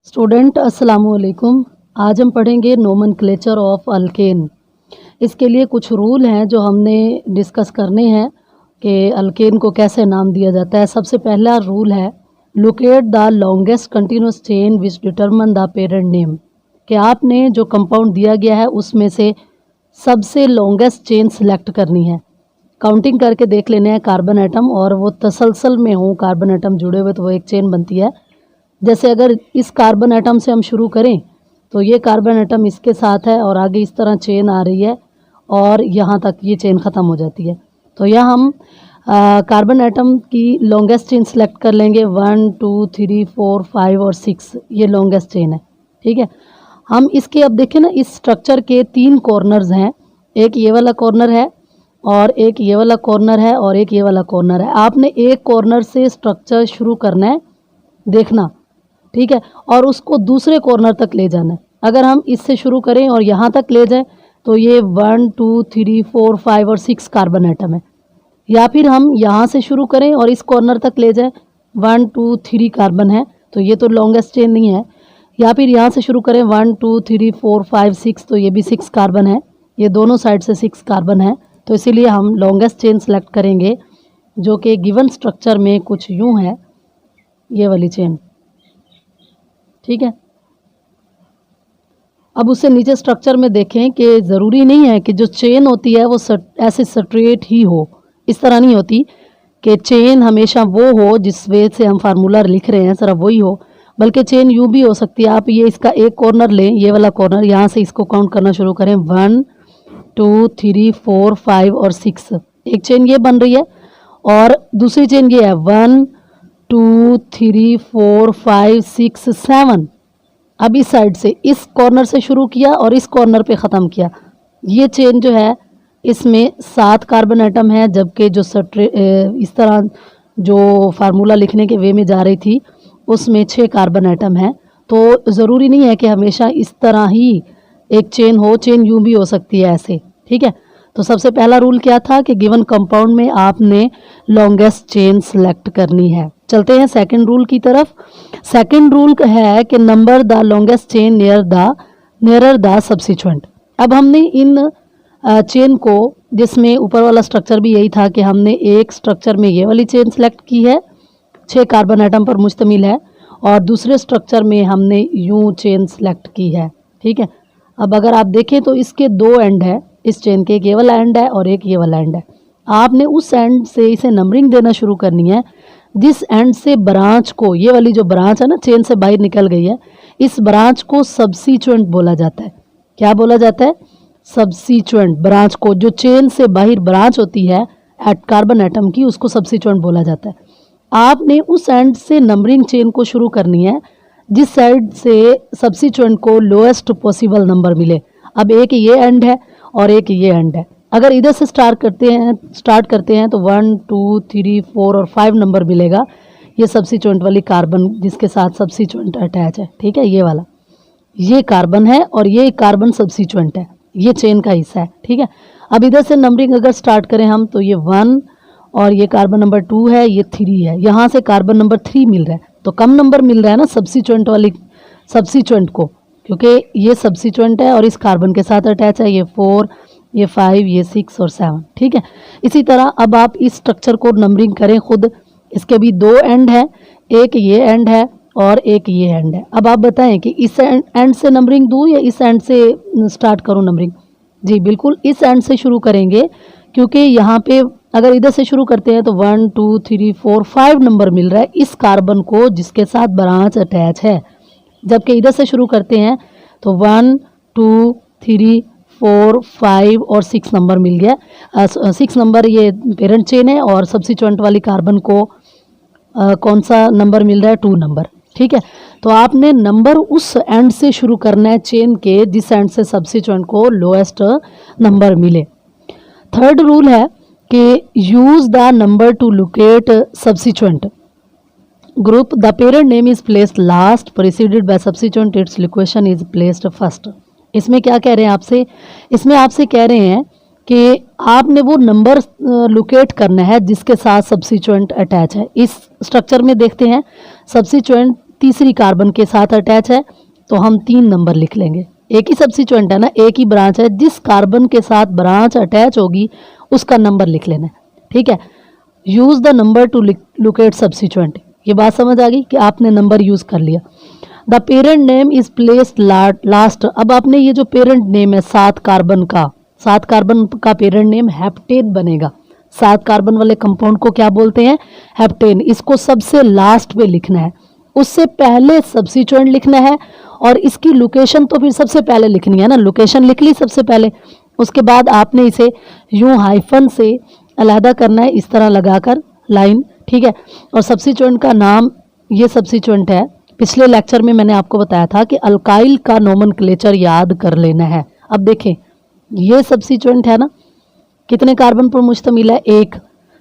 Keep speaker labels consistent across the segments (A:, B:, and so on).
A: Student अस्सलाम वालेकुम। आज हम पढ़ेंगे नोमेनक्लेचर ऑफ अल्केन। इसके लिए कुछ रूल हैं जो हमने डिस्कस करने हैं कि अल्केन को कैसे नाम दिया जाता है। सबसे पहला रूल है locate the longest continuous chain which determine the parent name, कि आपने जो कंपाउंड दिया गया है उसमें से सबसे लॉन्गेस्ट चेन सिलेक्ट करनी है। काउंटिंग करके देख लेने हैं कार्बन एटम, और वो तसलसल में हो कार्बन एटम जुड़े हुए तो वो एक चेन बनती है। जैसे अगर इस कार्बन एटम से हम शुरू करें तो ये कार्बन एटम इसके साथ है और आगे इस तरह चेन आ रही है और यहाँ तक ये चेन ख़त्म हो जाती है। तो यहाँ हम कार्बन एटम की लॉन्गेस्ट चेन सेलेक्ट कर लेंगे। 1 2 3 4 5 और 6 ये लॉन्गेस्ट चेन है। ठीक है, हम इसके अब देखें ना, इस स्ट्रक्चर के 3 कॉर्नर्स हैं। एक ये वाला कॉर्नर है और एक ये वाला कॉर्नर है और एक ये वाला कॉर्नर है। आपने एक कॉर्नर से स्ट्रक्चर शुरू करना है, देखना, ठीक है, और उसको दूसरे कॉर्नर तक ले जाना है। अगर हम इससे शुरू करें और यहाँ तक ले जाएं तो ये 1 2 3 4 5 और 6 कार्बन एटम है। या फिर हम यहाँ से शुरू करें और इस कॉर्नर तक ले जाएं, 1 2 3 कार्बन है, तो ये तो लॉन्गेस्ट चेन नहीं है। या फिर यहाँ से शुरू करें 1 2 3 4 5 6, तो ये भी 6 कार्बन है। ये दोनों साइड से 6 कार्बन है, तो इसीलिए हम लॉन्गेस्ट चेन सेलेक्ट करेंगे जो कि गिवन स्ट्रक्चर में कुछ यूँ है, ये वाली चेन। ठीक है, अब उससे नीचे स्ट्रक्चर में देखें कि ज़रूरी नहीं है कि जो चेन होती है वो ऐसे स्ट्रेट ही हो। इस तरह नहीं होती कि चेन हमेशा वो हो जिस वे से हम फार्मूला लिख रहे हैं सिर्फ वही हो, बल्कि चेन यूँ भी हो सकती है। आप ये इसका एक कॉर्नर लें, ये वाला कॉर्नर, यहाँ से इसको काउंट करना शुरू करें, 1 2 3 4 5 और 6, एक चेन ये बन रही है और दूसरी चेन ये है 1 2 3 4 5 6 7। अब इस साइड से इस कॉर्नर से शुरू किया और इस कॉर्नर पे ख़त्म किया। ये चेन जो है इसमें 7 कार्बन एटम है, जबकि जो इस तरह जो फार्मूला लिखने के वे में जा रही थी उसमें 6 कार्बन एटम है। तो ज़रूरी नहीं है कि हमेशा इस तरह ही एक चेन हो, चेन यूँ भी हो सकती है ऐसे। ठीक है, तो सबसे पहला रूल क्या था कि गिवन कंपाउंड में आपने लॉन्गेस्ट चेन सेलेक्ट करनी है। चलते हैं सेकंड रूल की तरफ। सेकंड रूल है कि number the longest chain nearer the subsequent. अब हमने इन चेन को, जिसमें ऊपर वाला स्ट्रक्चर भी यही था कि हमने एक स्ट्रक्चर में ये वाली चेन सेलेक्ट की है, 6 कार्बन एटम पर मुश्तमिल है, और दूसरे स्ट्रक्चर में हमने यूँ चेन सेलेक्ट की है। ठीक है, अब अगर आप देखें तो इसके 2 एंड है इस चेन के, एक ये वाला एंड है और एक ये वाला एंड है। आपने उस एंड से इसे नंबरिंग देना शुरू करनी है जिस एंड से ब्रांच को, ये वाली जो ब्रांच है ना चेन से बाहर निकल गई है, इस ब्रांच को सब्सिक्वेंट बोला जाता है। क्या बोला जाता है? सब्सिक्वेंट। ब्रांच को, जो चेन से बाहर ब्रांच होती है कार्बन एटम की, उसको सब्सिक्वेंट बोला जाता है। आपने उस एंड से नंबरिंग चेन को शुरू करनी है जिस साइड से सब्सिक्वेंट को लोएस्ट पॉसिबल नंबर मिले। अब एक ये एंड है और एक ये एंड है। अगर इधर से स्टार्ट करते हैं तो 1 2 3 4 और 5 नंबर मिलेगा। ये सब्सिक्वेंट वाली कार्बन जिसके साथ सब्सिक्वेंट अटैच है, ठीक है, ये वाला, ये कार्बन है और ये कार्बन सब्सिक्वेंट है, ये चेन का हिस्सा है। ठीक है, अब इधर से नंबरिंग अगर स्टार्ट करें हम तो ये 1 और ये कार्बन नंबर 2 है, ये 3 है, यहाँ से कार्बन नंबर 3 मिल रहा है, तो कम नंबर मिल रहा है ना सब्सिक्वेंट को, क्योंकि ये सब्सिक्वेंट है और इस कार्बन के साथ अटैच है। ये 4, ये 5, ये 6 और 7। ठीक है, इसी तरह अब आप इस स्ट्रक्चर को नंबरिंग करें खुद। इसके भी 2 एंड है, एक ये एंड है और एक ये एंड है। अब आप बताएं कि इस एंड से नंबरिंग दूँ या इस एंड से स्टार्ट करूँ नंबरिंग? जी बिल्कुल, इस एंड से शुरू करेंगे, क्योंकि यहाँ पे अगर इधर से शुरू करते हैं तो 1 2 3 4 5 नंबर मिल रहा है इस कार्बन को जिसके साथ ब्रांच अटैच है, जबकि इधर से शुरू करते हैं तो 1 2 3 4 5 और 6 नंबर मिल गया। 6 नंबर ये पेरेंट चेन है और सब्सिक्वेंट वाली कार्बन को कौन सा नंबर मिल रहा है? 2 नंबर। ठीक है, तो आपने नंबर उस एंड से शुरू करना है चेन के जिस एंड से सब्सिक्वेंट को लोएस्ट नंबर मिले। थर्ड रूल है कि use the number to locate subsequent group. The parent name is placed last, preceded by subsequent, its location is placed first. इसमें क्या कह रहे हैं आपसे? इसमें आपसे कह रहे हैं कि आपने वो नंबर लोकेट करना है जिसके साथ सब्सिक्वेंट अटैच है। इस स्ट्रक्चर में देखते हैं सब्सिक्वेंट तीसरी कार्बन के साथ अटैच है तो हम 3 नंबर लिख लेंगे। एक ही सब्स्टिट्यूएंट है ना, एक ही ब्रांच है, जिस कार्बन के साथ ब्रांच अटैच होगी उसका नंबर लिख लेना है। ठीक है, use the number to locate substituent. ये बात समझ आ गई कि आपने नंबर यूज़ कर लिया। The parent name is placed last. अब आपने ये जो पेरेंट नेम है 7 कार्बन का पेरेंट नेम हेप्टेन बनेगा। 7 कार्बन वाले कंपाउंड को क्या बोलते हैं? हेप्टेन। इसको सबसे लास्ट पे लिखना है, उससे पहले सब्स्टिट्यूएंट लिखना है, और इसकी लोकेशन तो फिर सबसे पहले लिखनी है ना। लोकेशन लिख ली सबसे पहले, उसके बाद आपने इसे यूं हाइफन से अलहदा करना है, इस तरह लगाकर लाइन। ठीक है, और सब्स्टिट्यूएंट का नाम, ये सब्स्टिट्यूएंट है। पिछले लेक्चर में मैंने आपको बताया था कि अल्काइल का नोमेनक्लेचर याद कर लेना है। अब देखें, ये सब्स्टिट्यूएंट है ना, कितने कार्बन पर मुश्तमिल है? 1।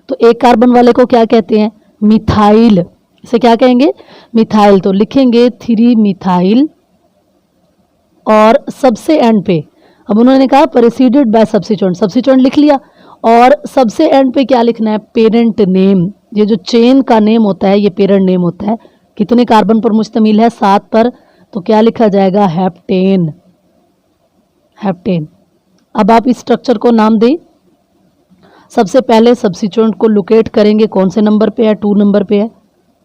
A: तो 1 कार्बन वाले को क्या कहते हैं? मिथाइल। इसे क्या कहेंगे? मिथाइल। तो लिखेंगे 3 मिथाइल, और सबसे एंड पे, अब उन्होंने कहा प्रेसिडेड बाय सब्स्टिट्यूएंट, सब्स्टिट्यूएंट लिख लिया, और सबसे एंड पे क्या लिखना है? Parent name. ये जो चेन का नेम होता है ये पेरेंट नेम होता है। कितने कार्बन पर मुश्तमिल है? 7 पर, तो क्या लिखा जाएगा? हेप्टेन। हेप्टेन। अब आप इस स्ट्रक्चर को नाम दें। सबसे पहले सब्स्टिट्यूएंट को लोकेट करेंगे, कौन से नंबर पे है? 2 नंबर पे है,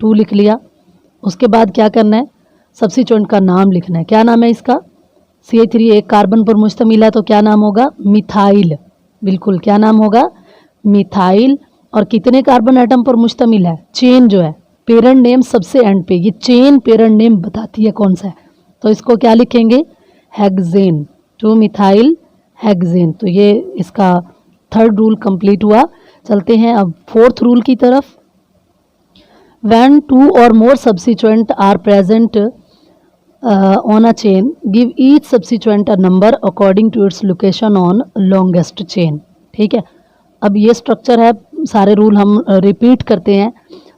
A: 2 लिख लिया। उसके बाद क्या करना है? सब्स्टिट्यूएंट का नाम लिखना है। क्या नाम है इसका? CH3 1 कार्बन पर मुश्तमिल है, तो क्या नाम होगा? मिथाइल। बिल्कुल, क्या नाम होगा? मिथाइल। और कितने कार्बन एटम पर मुश्तमिल है? चेन जो है, पेरेंट नेम सबसे एंड पे, ये चेन पेरेंट नेम बताती है कौन सा है, तो इसको क्या लिखेंगे? हेक्सेन। 2 methyl hexane. तो ये इसका 3rd रूल कंप्लीट हुआ। चलते हैं अब 4th रूल की तरफ। When 2 or more substituent are present on a chain, give each substituent a number according to its location on longest chain। ठीक है, अब ये स्ट्रक्चर है, सारे रूल हम रिपीट करते हैं।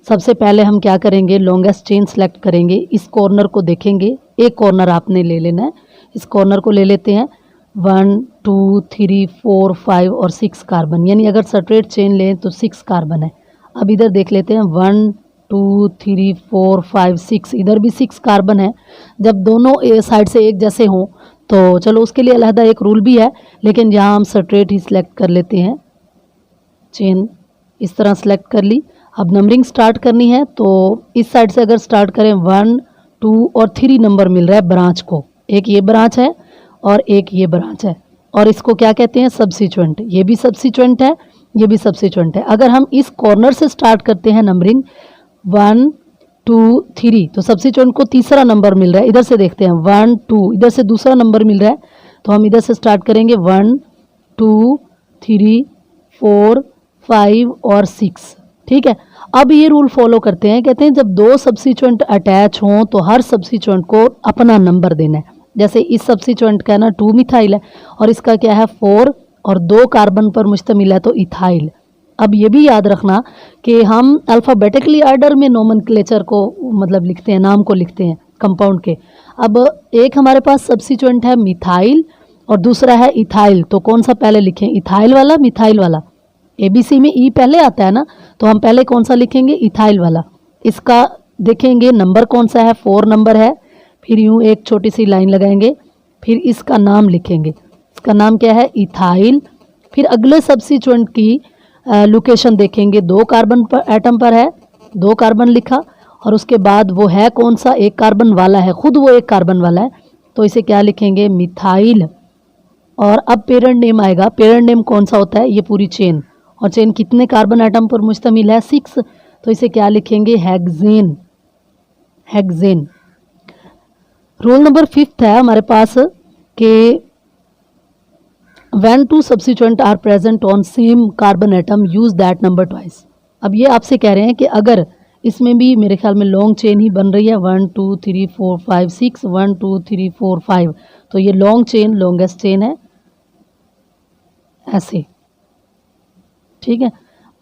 A: सबसे पहले हम क्या करेंगे? लॉन्गेस्ट चेन सेलेक्ट करेंगे। इस कॉर्नर को देखेंगे, एक कॉर्नर आपने ले लेना है, इस कॉर्नर को ले लेते हैं। 1 2 3 4 5 और 6 कार्बन, यानी अगर स्ट्रेट चेन लें तो 6 कार्बन है। अब इधर देख लेते हैं, 1 2 3 4 5 6, इधर भी 6 कार्बन है। जब दोनों साइड से एक जैसे हों तो चलो उसके लिए अलहदा एक रूल भी है, लेकिन यहाँ हम स्ट्रेट ही सिलेक्ट कर लेते हैं। चेन इस तरह सेलेक्ट कर ली। अब नंबरिंग स्टार्ट करनी है, तो इस साइड से अगर स्टार्ट करें 1 2 और 3 नंबर मिल रहा है ब्रांच को। एक ये ब्रांच है और एक ये ब्रांच है, और इसको क्या कहते हैं? सब्स्टिट्यूएंट। ये भी सब्स्टिट्यूएंट है, ये भी सब्स्टिट्यूएंट है। अगर हम इस कॉर्नर से स्टार्ट करते हैं नंबरिंग 1 2 3, तो सब्स्टिट्यूएंट को तीसरा नंबर मिल रहा है। इधर से देखते हैं 1 2, इधर से दूसरा नंबर मिल रहा है, तो हम इधर से स्टार्ट करेंगे 1 2 3 4 5 और 6। ठीक है, अब ये रूल फॉलो करते हैं। कहते हैं जब 2 सब्स्टिट्यूएंट अटैच हों तो हर सब्स्टिट्यूएंट को अपना नंबर देना है। जैसे इस सब्स्टिट्यूएंट का है ना 2 मिथाइल है, और इसका क्या है? 4 और 2 कार्बन पर मुश्तमिल है, तो इथाइल। अब ये भी याद रखना कि हम अल्फ़ाबेटिकली ऑर्डर में नोमेनक्लेचर को मतलब लिखते हैं, नाम को लिखते हैं कंपाउंड के। अब एक हमारे पास सब्स्टिट्यूएंट है मिथाइल और दूसरा है इथाइल, तो कौन सा पहले लिखें? इथाइल वाला, मिथाइल वाला? ABC में ई पहले आता है ना, तो हम पहले कौन सा लिखेंगे? इथाइल वाला। इसका देखेंगे नंबर कौन सा है? 4 नंबर है। फिर यूँ एक छोटी सी लाइन लगाएंगे, फिर इसका नाम लिखेंगे। इसका नाम क्या है? इथाइल। फिर अगले सब्स्टिट्यूएंट की लोकेशन देखेंगे, 2 कार्बन पर एटम पर है, 2 कार्बन लिखा, और उसके बाद वो है कौन सा? 1 कार्बन वाला है, खुद वो 1 कार्बन वाला है, तो इसे क्या लिखेंगे? मिथाइल। और अब पेरेंट नेम आएगा। पेरेंट नेम कौन सा होता है? ये पूरी चेन, और चेन कितने कार्बन एटम पर मुश्तमिल है? 6, तो इसे क्या लिखेंगे? हेक्सेन। हेक्सेन। रूल नंबर 5 है हमारे पास कि when 2 substituent are present on same carbon atom use that number twice। अब ये आपसे कह रहे हैं कि अगर इसमें भी मेरे ख्याल में लॉन्ग चेन ही बन रही है, 1 2 3 4 5 6, 1 2 3 4 5, तो ये लॉन्ग चेन, लॉन्गेस्ट चेन है ऐसे। ठीक है,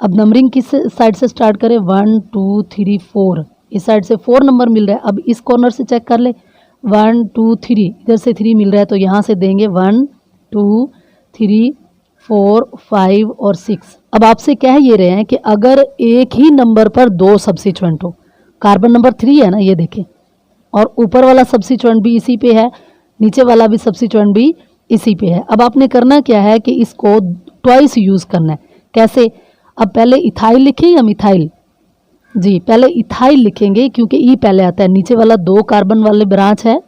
A: अब नंबरिंग किस साइड से स्टार्ट करें? 1 2 3 4, इस साइड से 4 नंबर मिल रहा है। अब इस कॉर्नर से चेक कर ले, 1 2 3, इधर से 3 मिल रहा है, तो यहाँ से देंगे 1 2 3 4 5 और 6। अब आपसे कह ये रहे हैं कि अगर एक ही नंबर पर 2 सब्स्टिट्यूएंट हो, कार्बन नंबर 3 है ना, ये देखें, और ऊपर वाला सब्स्टिट्यूएंट भी इसी पे है, नीचे वाला भी सब्स्टिट्यूएंट भी इसी पे है। अब आपने करना क्या है कि इसको ट्वाइस यूज़ करना है। कैसे? अब पहले इथाइल लिखें या मिथाइल? जी, पहले इथाइल लिखेंगे क्योंकि ई पहले आता है। नीचे वाला 2 कार्बन वाले ब्रांच है,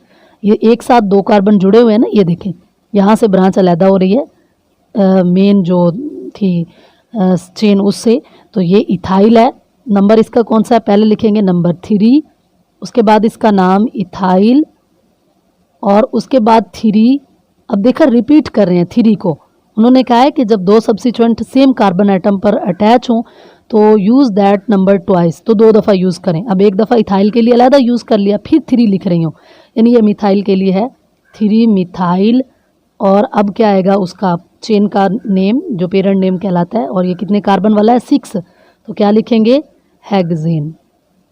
A: ये एक साथ 2 कार्बन जुड़े हुए हैं ना, ये देखें यहाँ से ब्रांच अलहदा हो रही है मेन जो थी चेन उससे, तो ये इथाइल है। नंबर इसका कौन सा है? पहले लिखेंगे नंबर 3, उसके बाद इसका नाम इथाइल और उसके बाद 3। अब देखा रिपीट कर रहे हैं 3 को। उन्होंने कहा है कि जब 2 सब्स्टिट्यूएंट सेम कार्बन एटम पर अटैच हों तो यूज़ दैट नंबर ट्वाइस, तो 2 दफ़ा यूज़ करें। अब एक दफ़ा इथाइल के लिए अलहदा यूज़ कर लिया, फिर 3 लिख रही हूँ, यानी ये मिथाइल के लिए है 3 मिथाइल। और अब क्या आएगा उसका चेन का नेम जो पेरेंट नेम कहलाता है, और ये कितने कार्बन वाला है? 6, तो क्या लिखेंगे? हेक्सेन।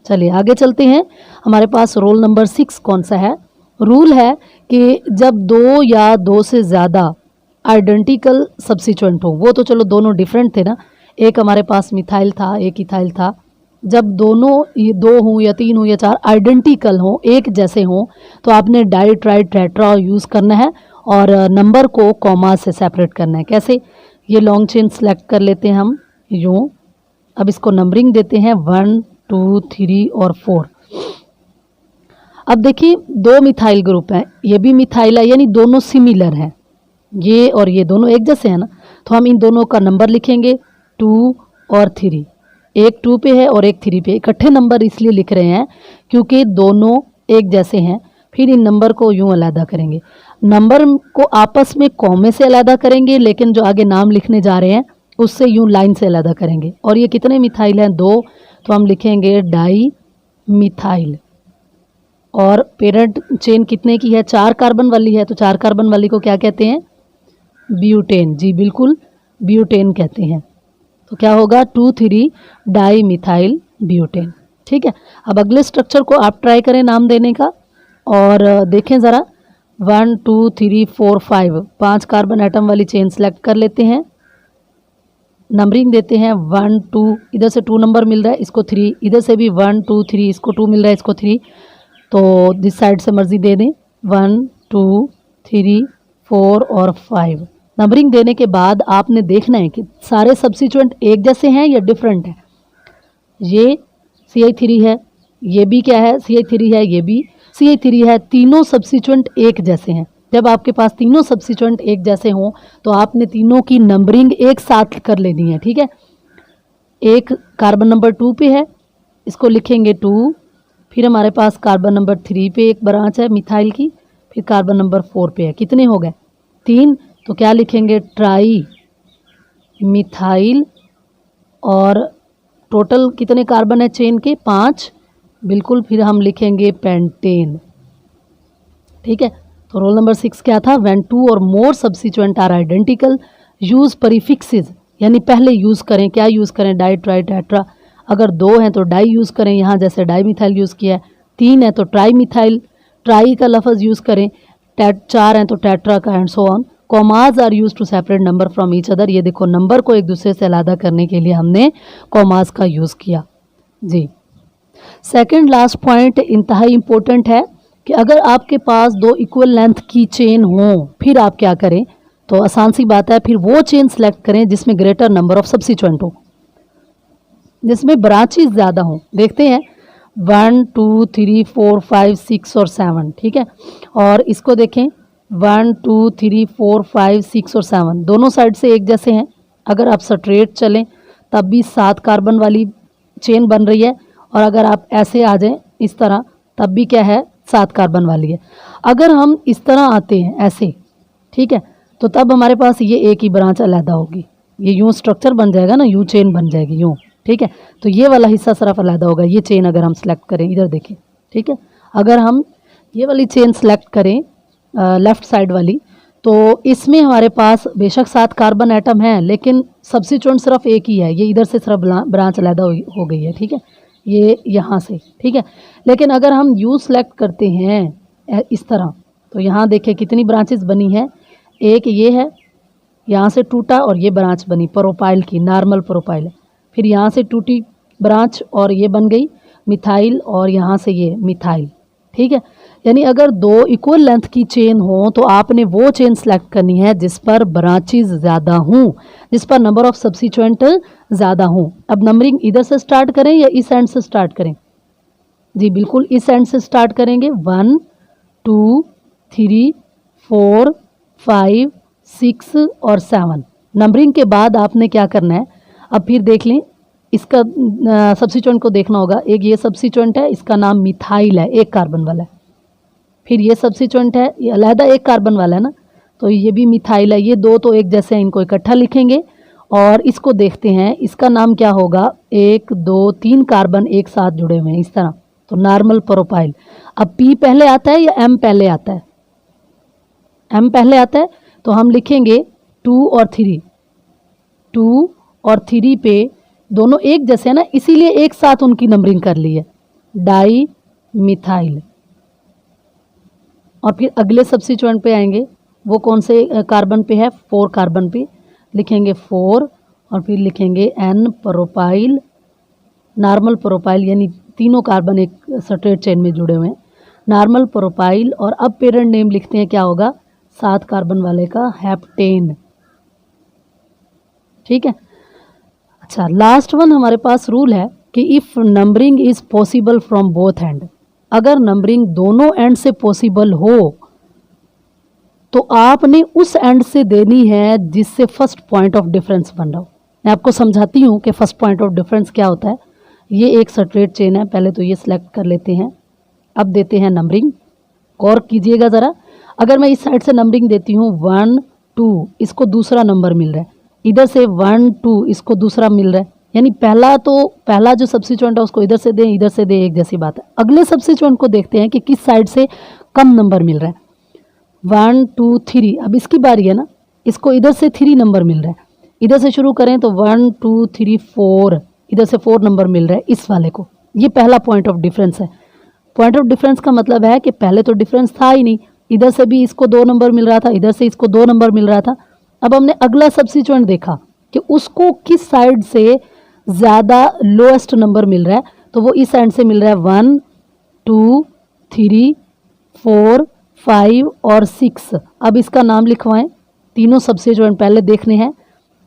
A: चलिए आगे चलते हैं। हमारे पास रोल नंबर 6 कौन सा है? रूल है कि जब 2 या 2 से ज़्यादा आइडेंटिकल सब्स्टिट्यूएंट हो, वो तो चलो दोनों डिफरेंट थे ना, एक हमारे पास मिथाइल था एक इथाइल था, जब दोनों ये 2 हों या 3 हों या 4 आइडेंटिकल हों, एक जैसे हों, तो आपने डाई ट्राई टेट्रा यूज़ करना है और नंबर को कॉमा से सेपरेट करना है। कैसे? ये लॉन्ग चेन सेलेक्ट कर लेते हैं हम यूँ। अब इसको नंबरिंग देते हैं 1 2 3 और 4। अब देखिए 2 मिथाइल ग्रुप हैं, ये भी मिथाइल है, यानी दोनों सिमिलर हैं, ये और ये दोनों एक जैसे हैं ना, तो हम इन दोनों का नंबर लिखेंगे 2 और 3। एक 2 पे है और एक 3 पे। इकट्ठे नंबर इसलिए लिख रहे हैं क्योंकि दोनों एक जैसे हैं। फिर इन नंबर को यूँ अलहदा करेंगे, नंबर को आपस में कॉमे से अलहदा करेंगे, लेकिन जो आगे नाम लिखने जा रहे हैं उससे यूँ लाइन से अलहदा करेंगे। और ये कितने मिथाइल हैं? 2, तो हम लिखेंगे डाई मिथाइल। और पेरेंट चेन कितने की है? 4 कार्बन वाली है, तो 4 कार्बन वाली को क्या कहते हैं? ब्यूटेन। जी बिल्कुल, ब्यूटेन कहते हैं। तो क्या होगा? 2 3 डाई मिथाइल ब्यूटेन। ठीक है, अब अगले स्ट्रक्चर को आप ट्राई करें नाम देने का और देखें ज़रा। 1 2 3 4 5 5 कार्बन एटम वाली चेन सेलेक्ट कर लेते हैं, नंबरिंग देते हैं 1 2, इधर से 2 नंबर मिल रहा है इसको 3, इधर से भी 1 2 3, इसको 2 मिल रहा है इसको 3, तो दिस साइड से मर्जी दे दें 1 2 3 4 और 5। नंबरिंग देने के बाद आपने देखना है कि सारे सब्स्टिट्यूएंट एक जैसे हैं या डिफरेंट हैं। ये CH3 है, ये भी क्या है? CH3 है, ये भी CH3 है, तीनों सब्स्टिट्यूएंट एक जैसे हैं। जब आपके पास तीनों सब्स्टिट्यूएंट एक जैसे हों तो आपने तीनों की नंबरिंग एक साथ कर लेनी है। ठीक है, एक कार्बन नंबर 2 पे है, इसको लिखेंगे 2। फिर हमारे पास कार्बन नंबर 3 पे एक ब्रांच है मिथाइल की, फिर कार्बन नंबर 4 पे है। कितने हो गए? 3, तो क्या लिखेंगे? Tri methyl. और टोटल कितने कार्बन है चेन के? 5, बिल्कुल। फिर हम लिखेंगे पेंटेन। ठीक है, तो रोल नंबर 6 क्या था? व्हेन 2 और more substituent are identical use prefixes, यानी पहले यूज़ करें, क्या यूज़ करें? Di tri tetra. अगर 2 हैं तो डाई यूज़ करें, यहाँ जैसे डाई मिथाइल यूज़ किया है। 3 है तो ट्राई मिथाइल, ट्राई का लफ्ज़ यूज़ करें। 4 हैं तो टेट्रा का, and so on. Commas are used to separate number from each other. ये देखो नंबर को एक दूसरे से अलग करने के लिए हमने कॉमाज का यूज़ किया। जी, सेकंड लास्ट पॉइंट इंतहाई इम्पोर्टेंट है कि अगर आपके पास 2 इक्वल लेंथ की चेन हो, फिर आप क्या करें? तो आसान सी बात है, फिर वो चेन सेलेक्ट करें जिसमें ग्रेटर नंबर ऑफ सब्स्टिट्यूएंट हो, जिसमें ब्रांचेस ज़्यादा हों। देखते हैं 1 2 3 4 5 6 और 7। ठीक है, और इसको देखें 1 2 3 4 5 6 और 7 दोनों साइड से एक जैसे हैं। अगर आप स्ट्रेट चलें तब भी 7 कार्बन वाली चेन बन रही है, और अगर आप ऐसे आ जाएं इस तरह तब भी क्या है? 7 कार्बन वाली है। अगर हम इस तरह आते हैं ऐसे, ठीक है, तो तब हमारे पास ये एक ही ब्रांच अलहदा होगी, ये यूँ स्ट्रक्चर बन जाएगा ना, यूँ चेन बन जाएगी यूँ। ठीक है, तो ये वाला हिस्सा सिर्फ अलहदा होगा, ये चेन अगर हम सेलेक्ट करें, इधर देखें। ठीक है, अगर हम ये वाली चेन सेलेक्ट करें लेफ़्ट साइड वाली, तो इसमें हमारे पास बेशक 7 कार्बन एटम हैं, लेकिन सब्स्टिट्यूएंट सिर्फ एक ही है, ये इधर से सिर्फ ब्रांच अलहदा हो गई है। ठीक है, ये यहाँ से। ठीक है, लेकिन अगर हम यू सेलेक्ट करते हैं इस तरह, तो यहाँ देखें कितनी ब्रांचेस बनी है। एक ये है, यहाँ से टूटा और ये ब्रांच बनी प्रोपाइल की, नॉर्मल प्रोपाइल है। फिर यहाँ से टूटी ब्रांच और ये बन गई मिथाइल, और यहाँ से ये मिथाइल। ठीक है। यानी अगर दो इक्वल लेंथ की चेन हो तो आपने वो चेन सेलेक्ट करनी है जिस पर ब्रांचेस ज़्यादा हों, जिस पर नंबर ऑफ सब्सिट्यूएंट ज़्यादा हों। अब नंबरिंग इधर से स्टार्ट करें या इस एंड से स्टार्ट करें? जी बिल्कुल इस एंड से स्टार्ट करेंगे। 1 2 3 4 5 6 और 7। नंबरिंग के बाद आपने क्या करना है, अब फिर देख लें इसका सब्सिट्यूएंट को देखना होगा। एक ये सब्सिट्यूएंट है, इसका नाम मिथाइल है, एक कार्बन वाला है। फिर ये सब्सिट्यूएंट है, ये अलहदा एक कार्बन वाला है ना, तो ये भी मिथाइल है। ये दो तो एक जैसे हैं, इनको इकट्ठा लिखेंगे और इसको देखते हैं, इसका नाम क्या होगा। 1 2 3 कार्बन एक साथ जुड़े हुए हैं इस तरह, तो नॉर्मल प्रोपाइल। अब पी पहले आता है या एम पहले आता है? एम पहले आता है, तो हम लिखेंगे 2 और 3। 2 और 3 पे दोनों एक जैसे हैं ना, इसीलिए एक साथ उनकी नंबरिंग कर ली है, डाई मिथाइल। और फिर अगले सब्स्टिट्यूएंट पे आएंगे, वो कौन से कार्बन पे है? 4 कार्बन पे, लिखेंगे 4 और फिर लिखेंगे एन प्रोपाइल, नॉर्मल प्रोपाइल, यानी तीनों कार्बन एक स्ट्रेट चेन में जुड़े हुए हैं, नॉर्मल प्रोपाइल। और अब पेरेंट नेम लिखते हैं, क्या होगा? 7 कार्बन वाले का हेप्टेन। ठीक है। अच्छा, लास्ट वन हमारे पास रूल है कि if numbering is possible from both and, अगर नंबरिंग दोनों एंड से पॉसिबल हो तो आपने उस एंड से देनी है जिससे फर्स्ट पॉइंट ऑफ डिफरेंस बन रहा हो। मैं आपको समझाती हूँ कि फर्स्ट पॉइंट ऑफ डिफरेंस क्या होता है। ये एक स्ट्रेट चेन है, पहले तो ये सिलेक्ट कर लेते हैं। अब देते हैं नंबरिंग, गौर कीजिएगा ज़रा। अगर मैं इस साइड से नंबरिंग देती हूँ 1 2, इसको दूसरा नंबर मिल रहा है, इधर से 1 2 इसको दूसरा मिल रहा है, यानी पहला जो सब्स्टिट्यूएंट है उसको इधर से दें, इधर से दें, एक जैसी बात है। अगले सब्स्टिट्यूएंट को देखते हैं कि किस साइड से कम नंबर मिल रहा है। 1 2 3, अब इसकी बारी है ना, इसको इधर से 3 नंबर मिल रहा है। इधर से शुरू करें तो 1 2 3 4, इधर से 4 नंबर मिल रहा है इस वाले को। ये पहला पॉइंट ऑफ डिफरेंस है। पॉइंट ऑफ डिफरेंस का मतलब है कि पहले तो डिफरेंस था ही नहीं, इधर से भी इसको 2 नंबर मिल रहा था, इधर से इसको 2 नंबर मिल रहा था। अब हमने अगला सब्स्टिट्यूएंट देखा कि उसको किस साइड से ज़्यादा लोएस्ट नंबर मिल रहा है, तो वो इस एंड से मिल रहा है। 1 2 3 4 5 और 6। अब इसका नाम लिखवाएं, तीनों सब्स्टिट्यूएंट पहले देखने हैं।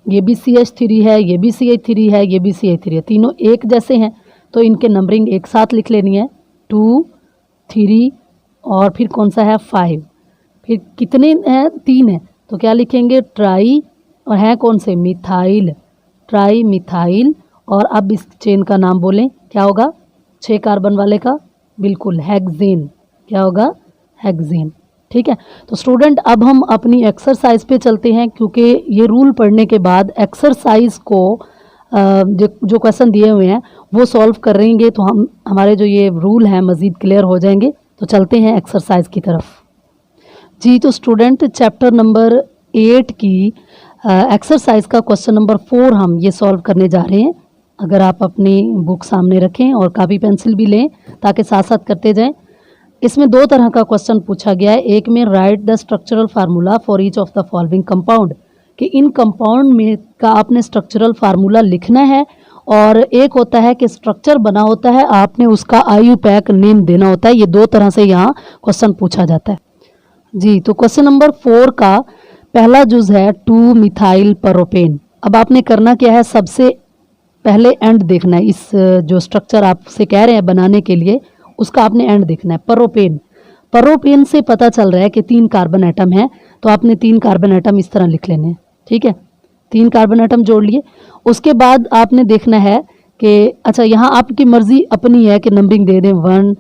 A: ये भी CH3 है, ये भी CH3 है, ये भी CH3 है, तीनों एक जैसे हैं, तो इनके नंबरिंग एक साथ लिख लेनी है। 2 3 और फिर कौन सा है? 5। फिर कितने हैं? 3 है, तो क्या लिखेंगे? ट्राई, और है कौन से? Methyl, tri methyl. और अब इस चेन का नाम बोलें, क्या होगा? 6 कार्बन वाले का, बिल्कुल हेक्सेन। क्या होगा? हेक्सेन। ठीक है। तो स्टूडेंट अब हम अपनी एक्सरसाइज पे चलते हैं, क्योंकि ये रूल पढ़ने के बाद एक्सरसाइज को जो क्वेश्चन दिए हुए हैं वो सॉल्व करेंगे तो हमारे जो ये रूल हैं मज़ीद क्लियर हो जाएंगे। तो चलते हैं एक्सरसाइज की तरफ। जी, तो स्टूडेंट चैप्टर नंबर 8 की एक्सरसाइज का क्वेश्चन नंबर 4 हम ये सॉल्व करने जा रहे हैं। अगर आप अपनी बुक सामने रखें और कापी पेंसिल भी लें ताकि साथ साथ करते जाएं। इसमें 2 तरह का क्वेश्चन पूछा गया है। एक में right the structural formula for each of the following compound, कि इन कंपाउंड में का आपने स्ट्रक्चरल फार्मूला लिखना है, और एक होता है कि स्ट्रक्चर बना होता है, आपने उसका IUPAC नेम देना होता है। ये 2 तरह से यहाँ क्वेश्चन पूछा जाता है। जी, तो क्वेश्चन नंबर 4 का पहला जुज है 2 मिथाइल प्रोपेन। अब आपने करना क्या है, सबसे पहले एंड देखना है। इस जो स्ट्रक्चर आपसे कह रहे हैं बनाने के लिए, उसका आपने एंड देखना है। प्रोपेन से पता चल रहा है कि 3 कार्बन एटम है, तो आपने 3 कार्बन एटम इस तरह लिख लेने हैं। ठीक है, 3 कार्बन एटम जोड़ लिए। उसके बाद आपने देखना है कि अच्छा, यहाँ आपकी मर्जी अपनी है कि नंबरिंग दे दें 1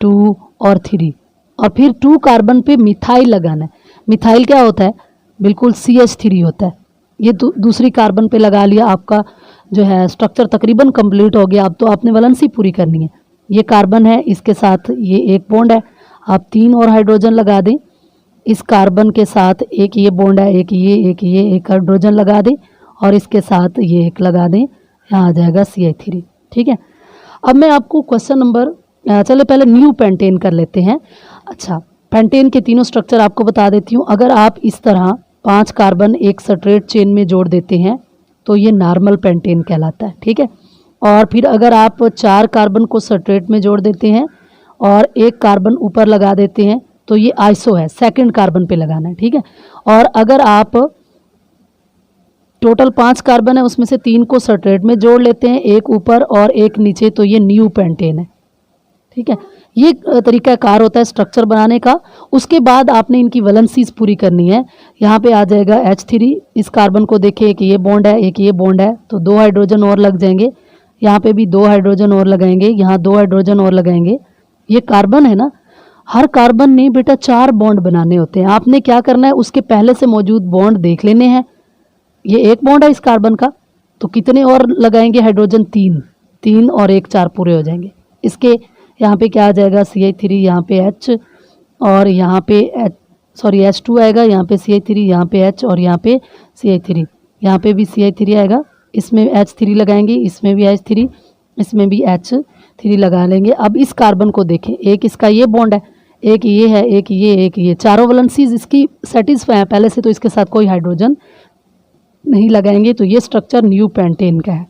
A: 2 और 3, और फिर 2 कार्बन पे मिथाइल लगाना है। मिथाइल क्या होता है? बिल्कुल CH3 होता है। ये दूसरी कार्बन पे लगा लिया, आपका जो है स्ट्रक्चर तकरीबन कंप्लीट हो गया। अब तो आपने वैलेंसी पूरी करनी है। ये कार्बन है, इसके साथ ये एक बॉन्ड है, आप 3 और हाइड्रोजन लगा दें। इस कार्बन के साथ एक ये बॉन्ड है, एक हाइड्रोजन लगा दें, और इसके साथ ये एक लगा दें, यहाँ आ जाएगा CH3। ठीक है। अब मैं आपको क्वेश्चन नंबर चले पहले न्यू पेंटेन कर लेते हैं। अच्छा, पेंटेन के तीनों स्ट्रक्चर आपको बता देती हूँ। अगर आप इस तरह 5 कार्बन एक स्ट्रेट चेन में जोड़ देते हैं तो ये नॉर्मल पेंटेन कहलाता है। ठीक है। और फिर अगर आप 4 कार्बन को स्ट्रेट में जोड़ देते हैं और एक कार्बन ऊपर लगा देते हैं तो ये आइसो है, सेकंड कार्बन पे लगाना है, ठीक है। और अगर आप टोटल 5 कार्बन है उसमें से 3 को सल्ट्रेट में जोड़ लेते हैं, एक ऊपर और एक नीचे, तो ये न्यू पेंटेन है, ठीक है। ये तरीकाकार होता है स्ट्रक्चर बनाने का। उसके बाद आपने इनकी वैलेंसीज पूरी करनी है। यहाँ पे आ जाएगा H3, इस कार्बन को देखें, एक ये बॉन्ड है एक ये बॉन्ड है, तो 2 हाइड्रोजन और लग जाएंगे। यहाँ पे भी 2 हाइड्रोजन और लगाएंगे, यहाँ 2 हाइड्रोजन और लगाएंगे। ये कार्बन है ना, हर कार्बन ने बेटा 4 बॉन्ड बनाने होते हैं। आपने क्या करना है, उसके पहले से मौजूद बॉन्ड देख लेने हैं। ये एक बॉन्ड है इस कार्बन का, तो कितने और लगाएंगे हाइड्रोजन, 3 और 1 4 पूरे हो जाएंगे। इसके यहाँ पे क्या आ जाएगा, CH3, यहाँ पे H और यहाँ पे H2 आएगा, यहाँ पे CH3, यहाँ पे H और यहाँ पे CH3, यहाँ पे भी CH3 आएगा। इसमें H3 लगाएंगे, इसमें भी H3, इसमें भी H3 लगा लेंगे। अब इस कार्बन को देखें, एक इसका ये बॉन्ड है, एक ये है, एक ये, चारों वैलेंसीज इसकी सेटिस्फाई है पहले से, तो इसके साथ कोई हाइड्रोजन नहीं लगाएंगे। तो ये स्ट्रक्चर न्यू पेंटेन का है,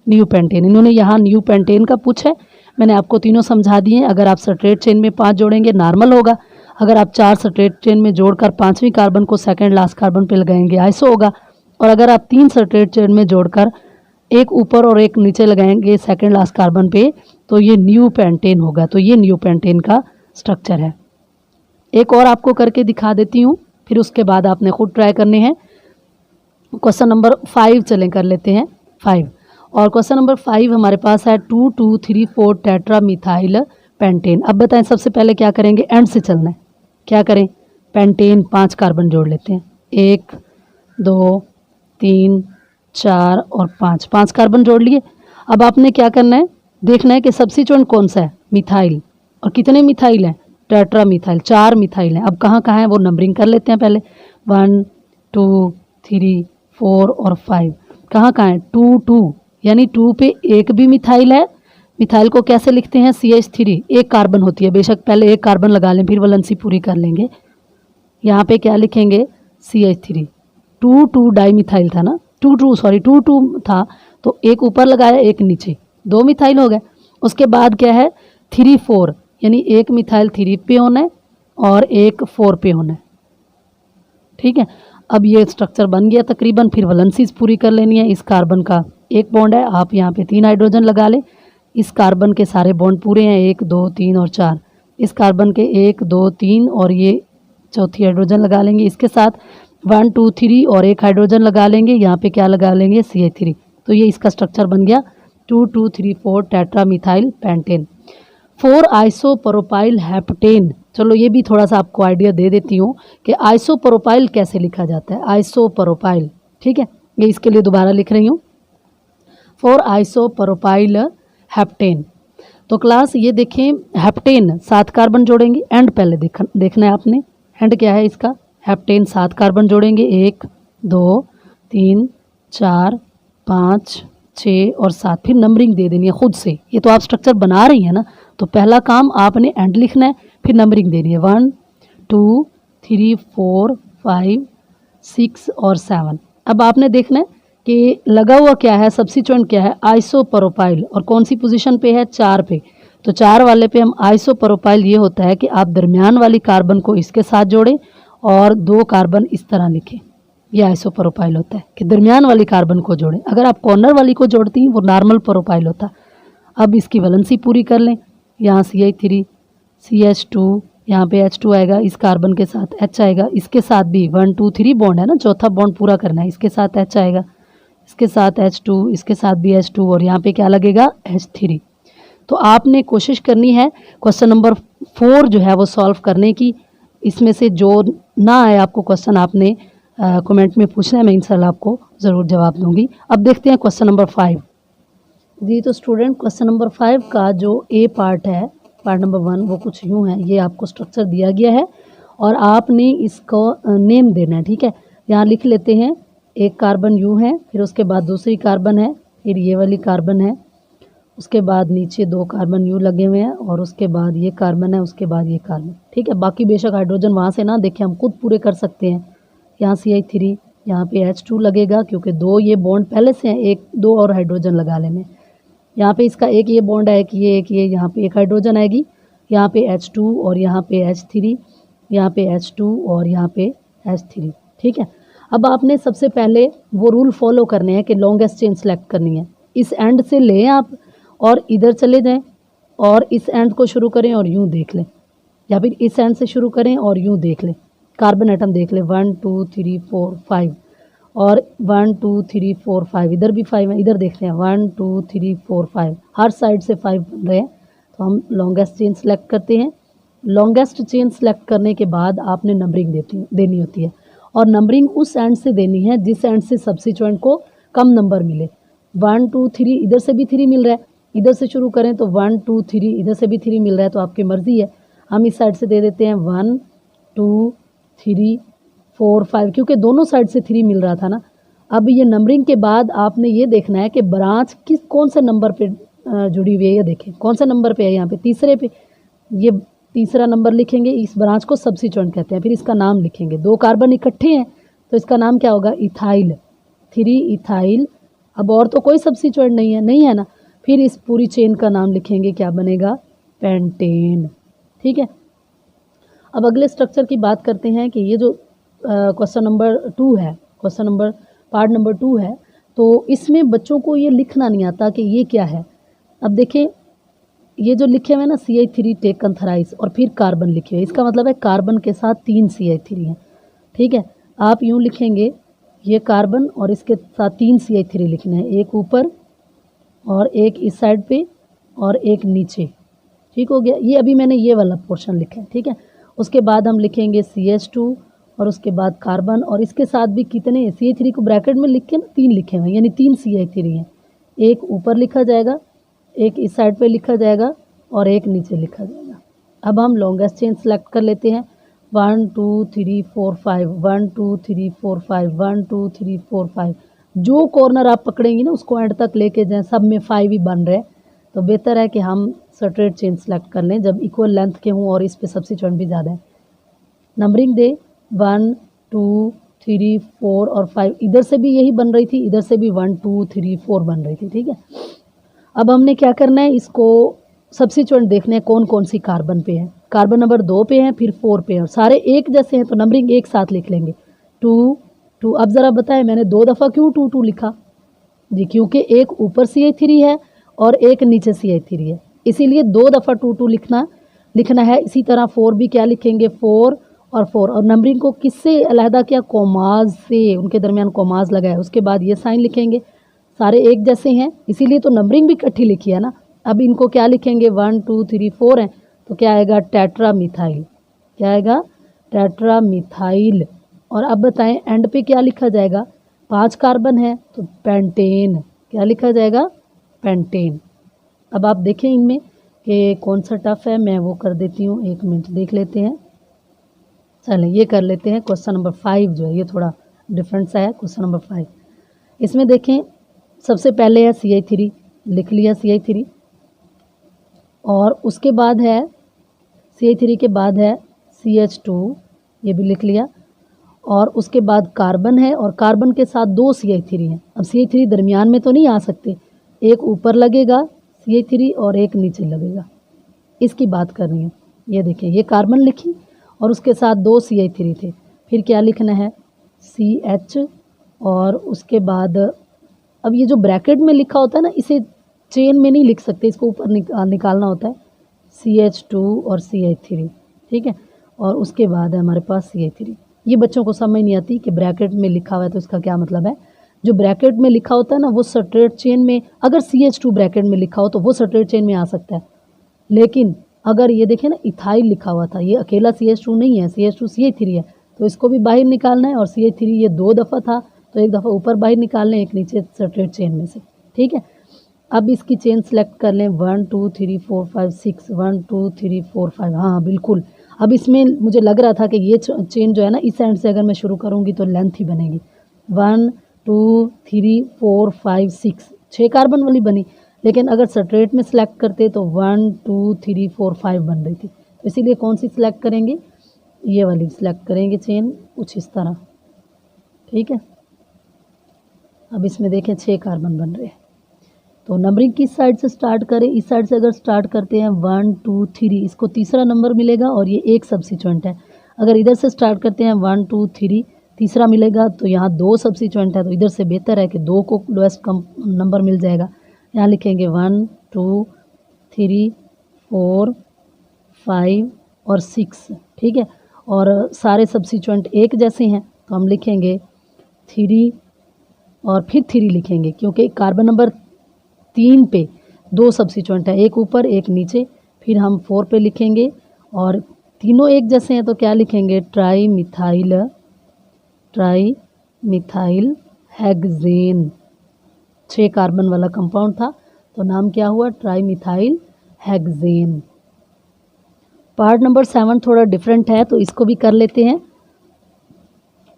A: न्यू पेंटेन। इन्होंने यहाँ न्यू पेंटेन का पूछा है, मैंने आपको तीनों समझा दिए हैं। अगर आप स्ट्रेट चेन में 5 जोड़ेंगे नॉर्मल होगा, अगर आप 4 स्ट्रेट चेन में जोड़कर 5वीं कार्बन को सेकंड लास्ट कार्बन पे लगाएंगे आइसो होगा, और अगर आप 3 स्ट्रेट चेन में जोड़कर एक ऊपर और एक नीचे लगाएंगे सेकंड लास्ट कार्बन पे, तो ये न्यू पेंटेन होगा। तो ये न्यू पेंटेन का स्ट्रक्चर है। एक और आपको करके दिखा देती हूँ, फिर उसके बाद आपने खुद ट्राई करने हैं। क्वेश्चन नंबर 5 चलें कर लेते हैं 5। और क्वेश्चन नंबर 5 हमारे पास है 2,2,3,4 टेट्रा मिथाइल पेंटेन। अब बताएं सबसे पहले क्या करेंगे, एंड से चलना है। क्या करें, पेंटेन 5 कार्बन जोड़ लेते हैं, 1 2 3 4 और 5 कार्बन जोड़ लिए। अब आपने क्या करना है, देखना है कि सब्स्टिट्यूएंट कौन सा है, मिथाइल। और कितने मिथाइल हैं, टेट्रा मिथाइल, 4 मिथाइल हैं। अब कहाँ कहाँ है वो नंबरिंग कर लेते हैं पहले, 1 2 3 4 और 5। कहाँ कहाँ है, 2 2, यानी 2 पे एक भी मिथाइल है। मिथाइल को कैसे लिखते हैं, CH3, एक कार्बन होती है, बेशक पहले एक कार्बन लगा लें फिर वैलेंसी पूरी कर लेंगे। यहाँ पे क्या लिखेंगे, CH3। 2 2 डाई मिथाइल था ना, 2 2 था, तो एक ऊपर लगाया एक नीचे, 2 मिथाइल हो गए। उसके बाद क्या है, 3 4, यानी एक मिथाइल 3 पे होना है और एक 4 पे होना है, ठीक है। अब ये स्ट्रक्चर बन गया तकरीबन, फिर वैलेंसीज पूरी कर लेनी है। इस कार्बन का एक बॉन्ड है, आप यहाँ पे 3 हाइड्रोजन लगा लें। इस कार्बन के सारे बॉन्ड पूरे हैं, 1 2 3 और 4। इस कार्बन के 1 2 3 और ये चौथी हाइड्रोजन लगा लेंगे। इसके साथ 1 2 3 और एक हाइड्रोजन लगा लेंगे, यहाँ पे क्या लगा लेंगे, CH3। तो ये इसका स्ट्रक्चर बन गया 2 2 3 4 tetra methyl pentane. 4 isopropyl heptane. चलो ये भी थोड़ा सा आपको आइडिया दे देती हूँ कि आइसोप्रोपाइल कैसे लिखा जाता है, आइसोप्रोपाइल, ठीक है। ये इसके लिए दोबारा लिख रही हूँ, 4 आइसोप्रोपाइल हेप्टेन। तो क्लास ये देखें, हेप्टेन 7 कार्बन जोड़ेंगे, एंड पहले देखना है आपने, एंड क्या है इसका, हेप्टेन 7 कार्बन जोड़ेंगे, 1 2 3 4 5 6 और 7, फिर नंबरिंग दे देनी है खुद से। ये तो आप स्ट्रक्चर बना रही हैं ना, तो पहला काम आपने एंड लिखना है, फिर नंबरिंग देनी है, 1 2 3 4 5 6 और 7। अब आपने देखना है कि लगा हुआ क्या है, सब्स्टिट्यूएंट क्या है, आइसोप्रोपाइल, और कौन सी पोजीशन पे है, 4 पे। तो 4 वाले पे हम आइसोप्रोपाइल ये होता है कि आप दरमियान वाली कार्बन को इसके साथ जोड़ें और 2 कार्बन इस तरह लिखें। ये आइसोप्रोपाइल होता है कि दरमियान वाली कार्बन को जोड़ें। अगर आप कॉर्नर वाली को जोड़ती हैं वो नॉर्मल प्रोपाइल होता। अब इसकी वैलेंसी पूरी कर लें, यहाँ CH3 CH2, यहाँ पे H2 आएगा, इस कार्बन के साथ H आएगा, इसके साथ भी 1 2 3 बॉन्ड है ना, चौथा बॉन्ड पूरा करना है, इसके साथ H आएगा, इसके साथ H2, इसके साथ भी H2 और यहाँ पे क्या लगेगा, H3। तो आपने कोशिश करनी है क्वेश्चन नंबर 4 जो है वो सॉल्व करने की। इसमें से जो ना आए आपको क्वेश्चन, आपने कमेंट में पूछना है, मैं इंशाल्लाह आपको ज़रूर जवाब दूंगी। अब देखते हैं क्वेश्चन नंबर 5 जी। तो स्टूडेंट क्वेश्चन नंबर 5 का जो ए पार्ट है, पार्ट नंबर 1, वो कुछ यूँ है। ये आपको स्ट्रक्चर दिया गया है और आपने इसको नेम देना है, ठीक है। यहाँ लिख लेते हैं, एक कार्बन यूँ है, फिर उसके बाद दूसरी कार्बन है, फिर ये वाली कार्बन है, उसके बाद नीचे 2 कार्बन यूँ लगे हुए हैं, और उसके बाद ये कार्बन है, उसके बाद ये कार्बन, ठीक है। बाकी बेशक हाइड्रोजन वहाँ से ना देखें, हम खुद पूरे कर सकते हैं। यहाँ CH3, यहाँ पे H2 लगेगा क्योंकि 2 ये बॉन्ड पहले से हैं, 1 2 और हाइड्रोजन लगा लेने। यहाँ पे इसका एक ये बॉन्ड है, एक ये, यहाँ पे एक हाइड्रोजन आएगी, यहाँ पे H2 और यहाँ पे H3, यहाँ पे H2 और यहाँ पे H3, ठीक है। अब आपने सबसे पहले वो रूल फॉलो करने हैं कि लॉन्गेस्ट चेन सेलेक्ट करनी है। इस एंड से लें आप और इधर चले जाएं और इस एंड को शुरू करें और यूँ देख लें, या फिर इस एंड से शुरू करें और यूँ देख लें, कार्बन एटम देख लें 1 2 3 4 5 और 1 2 3 4 5, इधर भी 5 है, इधर देख लें 1 2 3 4 5, हर साइड से 5 बन रहे हैं। तो हम लॉन्गेस्ट चेन सेलेक्ट करते हैं। लॉन्गेस्ट चेन सेलेक्ट करने के बाद आपने नंबरिंग देनी होती है, और नंबरिंग उस एंड से देनी है जिस एंड से सब्सिट्यूएंट को कम नंबर मिले। 1 2 3, इधर से भी 3 मिल रहा है, इधर से शुरू करें तो 1 2 3, इधर से भी 3 मिल रहा है, तो आपकी मर्ज़ी है। हम इस साइड से दे देते हैं 1 2 3 4 5, क्योंकि दोनों साइड से 3 मिल रहा था ना। अब ये नंबरिंग के बाद आपने ये देखना है कि ब्रांच कौन से नंबर पे जुड़ी हुई है। ये देखें कौन सा नंबर पे है, यहाँ पे तीसरे पे, ये तीसरा नंबर लिखेंगे, इस ब्रांच को सब्सिट्यूएंट कहते हैं। फिर इसका नाम लिखेंगे, 2 कार्बन इकट्ठे हैं तो इसका नाम क्या होगा, इथाइल, 3 इथाइल। अब और तो कोई सब्सिट्यूएंट नहीं है ना। फिर इस पूरी चेन का नाम लिखेंगे, क्या बनेगा, पेंटेन, ठीक है। अब अगले स्ट्रक्चर की बात करते हैं कि ये जो क्वेश्चन नंबर 2 है, पार्ट नंबर 2 है, तो इसमें बच्चों को ये लिखना नहीं आता कि ये क्या है। अब देखें ये जो लिखे हुए हैं ना CH3 टेकन थराइस और फिर कार्बन लिखे हुए, इसका मतलब है कार्बन के साथ 3 CH3 हैं, ठीक है। आप यूँ लिखेंगे, ये कार्बन और इसके साथ 3 CH3 लिखने हैं, एक ऊपर और एक इस साइड पे और एक नीचे, ठीक हो गया। ये अभी मैंने ये वाला पोर्शन लिखा है, ठीक है। उसके बाद हम लिखेंगे CH2 और उसके बाद कार्बन, और इसके साथ भी कितने CH3 को ब्रैकेट में लिख के ना 3 लिखे हुए हैं, यानी 3 CH3 हैं। एक ऊपर लिखा जाएगा, एक इस साइड पे लिखा जाएगा और एक नीचे लिखा जाएगा। अब हम लॉन्गेस्ट चेन सेलेक्ट कर लेते हैं, 1 2 3 4 5, 1 2 3 4 5, 1 2 3 4 5। जो कॉर्नर आप पकड़ेंगी ना उसको एंड तक लेके जाएं, सब में 5 ही बन रहे हैं, तो बेहतर है कि हम स्ट्रेट चेन सेलेक्ट कर लें जब इक्वल लेंथ के हों और इस पे सब्सिट्यूएंट भी ज़्यादा है। नंबरिंग दे 1 2 3 4 और 5, इधर से भी यही बन रही थी, इधर से भी 1 2 3 4 बन रही थी, ठीक है। अब हमने क्या करना है, इसको सब्सिट्यूएंट देखने हैं कौन कौन सी कार्बन पे है। कार्बन नंबर 2 पे है, फिर 4 पे है, और सारे एक जैसे हैं तो नंबरिंग एक साथ लिख लेंगे 2 2। अब ज़रा बताएं मैंने 2 दफ़ा क्यों 2 2 लिखा जी, क्योंकि एक ऊपर CH3 है और एक नीचे CH3 है, इसीलिए 2 दफ़ा 2 2 लिखना है। इसी तरह 4 भी क्या लिखेंगे, 4 और 4, और नंबरिंग को किससे अलहदा किया, कोमाज से, उनके दरमियान कोमाज लगाया, उसके बाद ये साइन लिखेंगे। सारे एक जैसे हैं इसीलिए तो नंबरिंग भी इकट्ठी लिखी है ना। अब इनको क्या लिखेंगे, 1 2 3 4 हैं तो क्या आएगा, टेट्रामीथाइल, क्या आएगा, टेट्रामीथाइल। और अब बताएं एंड पे क्या लिखा जाएगा, 5 कार्बन है तो पेंटेन, क्या लिखा जाएगा, पेंटेन। अब आप देखें इनमें कि कौन सा टफ है, मैं वो कर देती हूँ, 1 मिनट देख लेते हैं। चलें ये कर लेते हैं क्वेश्चन नंबर 5 जो है, ये थोड़ा डिफरेंट सा है। क्वेश्चन नंबर 5, इसमें देखें सबसे पहले है CH3, लिख लिया CH3, और उसके बाद है CH3 के बाद है CH2, ये भी लिख लिया, और उसके बाद कार्बन है और कार्बन के साथ 2 CH3 हैं। अब CH3 दरमियान में तो नहीं आ सकते, एक ऊपर लगेगा CH3 और एक नीचे लगेगा, इसकी बात करनी है। ये देखिए ये कार्बन लिखी और उसके साथ 2 CH3 थे, फिर क्या लिखना है, CH, और उसके बाद अब ये जो ब्रैकेट में लिखा होता है ना, इसे चेन में नहीं लिख सकते, इसको ऊपर निकालना होता है, CH2 और CH3, ठीक है। और उसके बाद है हमारे पास CH3। ये बच्चों को समझ नहीं आती कि ब्रैकेट में लिखा हुआ है तो इसका क्या मतलब है। जो ब्रैकेट में लिखा होता है ना वो स्ट्रेट चेन में, अगर CH2 ब्रैकेट में लिखा हो तो वो स्ट्रेट चेन में आ सकता है, लेकिन अगर ये देखें ना इथाइल लिखा हुआ था, ये अकेला CH2 नहीं है, CH2 CH3 है, तो इसको भी बाहर निकालना है। और CH3 ये 2 दफ़ा था तो एक दफ़ा ऊपर बाहर निकालने, एक नीचे स्ट्रेट चेन में से, ठीक है। अब इसकी चेन सेलेक्ट कर लें, 1 2 3 4 5 6, 1 2 3 4 5, हाँ बिल्कुल। अब इसमें मुझे लग रहा था कि ये चेन जो है ना इस एंड से अगर मैं शुरू करूँगी तो लेंथ ही बनेगी, 1 2 3 4 5 6, 6 कार्बन वाली बनी, लेकिन अगर स्ट्रेट में सेलेक्ट करते तो 1 2 3 4 5 बन रही थी, तो इसीलिए कौन सी सिलेक्ट करेंगे, ये वाली सिलेक्ट करेंगे चेन, कुछ इस तरह, ठीक है। अब इसमें देखें 6 कार्बन बन रहे हैं, तो नंबरिंग किस साइड से स्टार्ट करें, इस साइड से अगर स्टार्ट करते हैं 1 2 3, इसको तीसरा नंबर मिलेगा और ये एक सब्सिट्यूएंट है। अगर इधर से स्टार्ट करते हैं 1 2 3, तीसरा मिलेगा, तो यहाँ 2 सब्सिट्यूएंट है, तो इधर से बेहतर है कि 2 को लोएस्ट नंबर मिल जाएगा। यहाँ लिखेंगे 1 2 3 4 5 और 6, ठीक है। और सारे सब्सिट्यूएंट एक जैसे हैं, तो हम लिखेंगे 3 और फिर 3 लिखेंगे, क्योंकि कार्बन नंबर 3 पे 2 सब्सिट्यूएंट है, एक ऊपर एक नीचे। फिर हम 4 पे लिखेंगे और तीनों एक जैसे हैं, तो क्या लिखेंगे, ट्राई मिथाइल हेक्सेन। 6 कार्बन वाला कंपाउंड था, तो नाम क्या हुआ, tri methyl hexane. Part number 7 थोड़ा डिफरेंट है, तो इसको भी कर लेते हैं।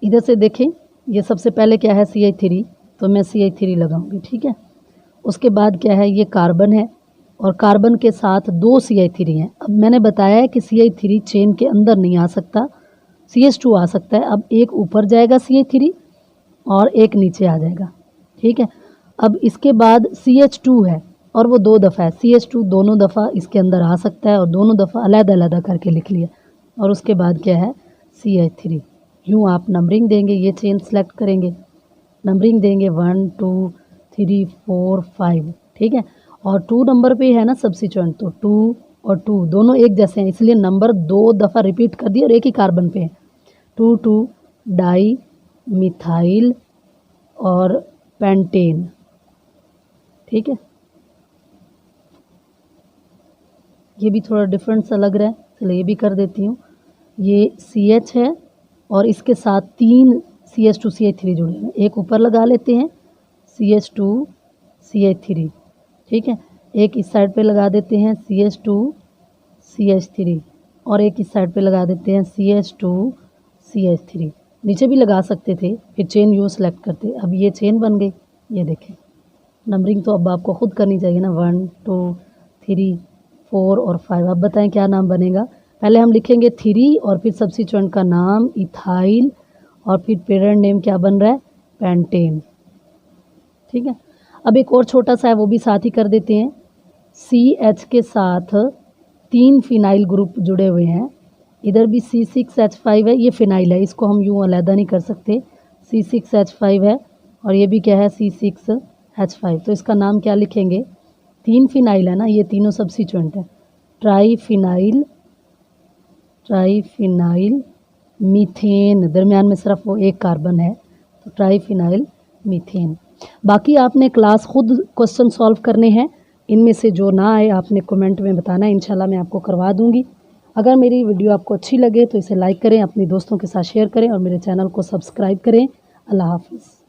A: इधर से देखें, ये सबसे पहले क्या है, CH3, तो मैं CH3 लगाऊंगी, ठीक है। उसके बाद क्या है, ये कार्बन है और कार्बन के साथ 2 CH3 हैं। अब मैंने बताया है कि CH3 चेन के अंदर नहीं आ सकता, CH2 आ सकता है। अब एक ऊपर जाएगा CH3 और एक नीचे आ जाएगा, ठीक है। अब इसके बाद CH2 है और वो 2 दफ़ा है, CH2 दोनों दफ़ा इसके अंदर आ सकता है और दोनों दफ़ा अलग-अलग करके लिख लिया। और उसके बाद क्या है, CH3। यूँ आप नंबरिंग देंगे, ये चेन सेलेक्ट करेंगे, नंबरिंग देंगे 1 2 3 4 5, ठीक है। और 2 नंबर पे है ना सब्सिट्यूएंट, तो 2 और 2 दोनों एक जैसे हैं, इसलिए नंबर 2 दफ़ा रिपीट कर दिए और एक ही कार्बन पे है। 2 2 डाई मिथाइल और पेंटेन, ठीक है। ये भी थोड़ा डिफरेंट सा लग रहा है, चलो ये भी कर देती हूँ। ये CH है और इसके साथ 3 CH2 CH3 जुड़े हैं, एक ऊपर लगा लेते हैं CH2 CH3, ठीक है। एक इस साइड पे लगा देते हैं CH2 CH3 और एक इस साइड पे लगा देते हैं CH2 CH3। नीचे भी लगा सकते थे, फिर चेन यूँ सेलेक्ट करते। अब ये चेन बन गई, ये देखें। नंबरिंग तो अब आपको खुद करनी चाहिए ना, 1 2 3 4 और 5। अब बताएं क्या नाम बनेगा। पहले हम लिखेंगे 3 और फिर सब्सिट्यूएंट का नाम इथाइल और फिर पेरेंट नेम क्या बन रहा है, पेंटेन, ठीक है। अब एक और छोटा सा है, वो भी साथ ही कर देते हैं। CH के साथ 3 फिनाइल ग्रुप जुड़े हुए हैं, इधर भी C6H5 है, ये फिनाइल है, इसको हम यूँ अलहदा नहीं कर सकते। C6H5 है और ये भी क्या है, C6H5। तो इसका नाम क्या लिखेंगे, 3 फिनाइल है ना, ये तीनों सब्सिट्यूएंट है, ट्राईफिनाइल मीथेन। दरमियान में सिर्फ वो एक कार्बन है, तो ट्राईफिनाइल मीथेन। बाकी आपने क्लास खुद क्वेश्चन सॉल्व करने हैं, इनमें से जो ना आए आपने कमेंट में बताना है, इंशाल्लाह मैं आपको करवा दूंगी। अगर मेरी वीडियो आपको अच्छी लगे तो इसे लाइक करें, अपने दोस्तों के साथ शेयर करें और मेरे चैनल को सब्सक्राइब करें। अल्लाह हाफिज़।